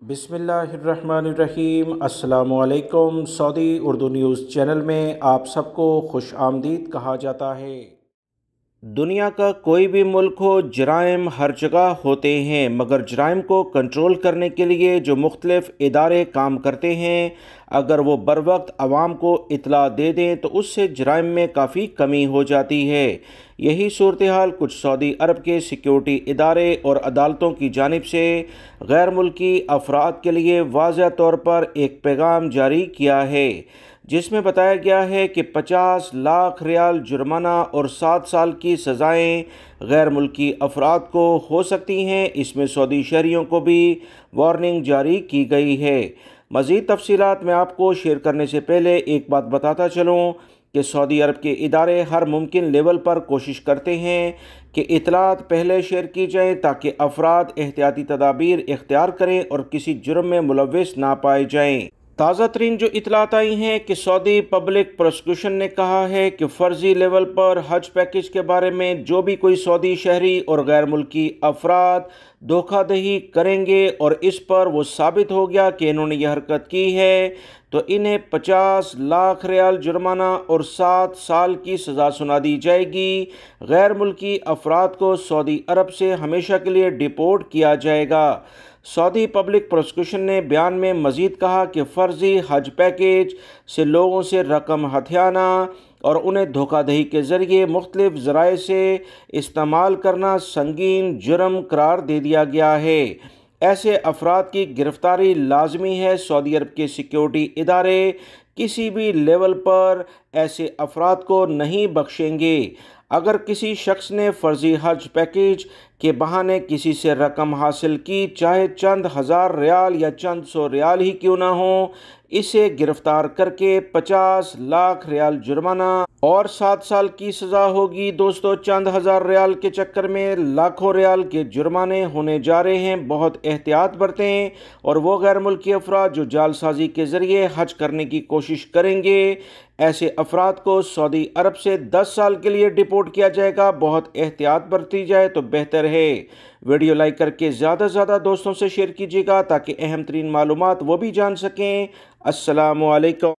बिस्मिल्लाहिर्रहमानिर्रहीम। अस्सलामुअलैकुम। Saudi Urdu news channel में आप सबको खुश आमदीद कहा जाता है। दुनिया का कोई भी मुल्क हो, जराइम हर जगह होते हैं, मगर जराइम को कंट्रोल करने के लिए जो मुख्तलिफ इदारे काम करते हैं, अगर वो बर वक्त आवाम को इतला दे दें तो उससे जराइम में काफ़ी कमी हो जाती है। यही सूरत हाल कुछ सऊदी अरब के सिक्योरिटी इदारे और अदालतों की जानिब से गैर मुल्की अफराद के लिए वाज़ह तौर पर एक पैगाम जारी किया है, जिसमें बताया गया है कि 50 लाख रियाल जुर्माना और 7 साल की सज़ाएँ गैर मुल्की अफराद को हो सकती हैं। इसमें सऊदी शहरियों को भी वार्निंग जारी की गई है। मज़ीद तफसीलात मैं आपको शेयर करने से पहले एक बात बताता चलूँ कि सऊदी अरब के इदारे हर मुमकिन लेवल पर कोशिश करते हैं कि इतलात पहले शेयर की जाए ताकि अफराद एहतियाती तदाबीर इख्तियार करें और किसी जुर्म में मुलव्विस ना पाए जाएँ। ताज़ा तरीन जो इतलात आई हैं कि सऊदी पब्लिक प्रोसिक्यूशन ने कहा है कि फ़र्जी लेवल पर हज पैकेज के बारे में जो भी कोई सऊदी शहरी और गैर मुल्की अफराद धोखाधड़ी करेंगे और इस पर वो साबित हो गया कि इन्होंने यह हरकत की है, तो इन्हें 50 लाख रियाल जुर्माना और 7 साल की सज़ा सुना दी जाएगी। गैर मुल्की अफराद को सऊदी अरब से हमेशा के लिए डिपोर्ट किया जाएगा। सऊदी पब्लिक प्रोसिक्यूशन ने बयान में मज़ीद कहा कि फ़र्जी हज पैकेज से लोगों से रकम हथियाना और उन्हें धोखाधड़ी के ज़रिए मुख्तलिफ़ ज़राए से इस्तेमाल करना संगीन जुर्म करार दे दिया गया है। ऐसे अफराद की गिरफ़्तारी लाजमी है। सऊदी अरब के सिक्योरिटी इदारे किसी भी लेवल पर ऐसे अफराद को नहीं बख्शेंगे। अगर किसी शख्स ने फ़र्जी हज पैकेज के बहाने किसी से रकम हासिल की, चाहे चंद हज़ार रियाल या चंद सौ रियाल ही क्यों ना हो, इसे गिरफ्तार करके 50 लाख रियाल जुर्माना और 7 साल की सज़ा होगी। दोस्तों, चंद हज़ार रियाल के चक्कर में लाखों रियाल के जुर्माने होने जा रहे हैं। बहुत एहतियात बरतें और वो गैर मुल्की अफराद जो जालसाजी के ज़रिए हज करने की कोशिश करेंगे, ऐसे अफराद को सऊदी अरब से 10 साल के लिए डिपोर्ट किया जाएगा। बहुत एहतियात बरती जाए तो बेहतर है। वीडियो लाइक करके ज़्यादा से ज़्यादा दोस्तों से शेयर कीजिएगा ताकि अहम तरीन मालूमात वो भी जान सकें। अस्सलामु अलैकुम।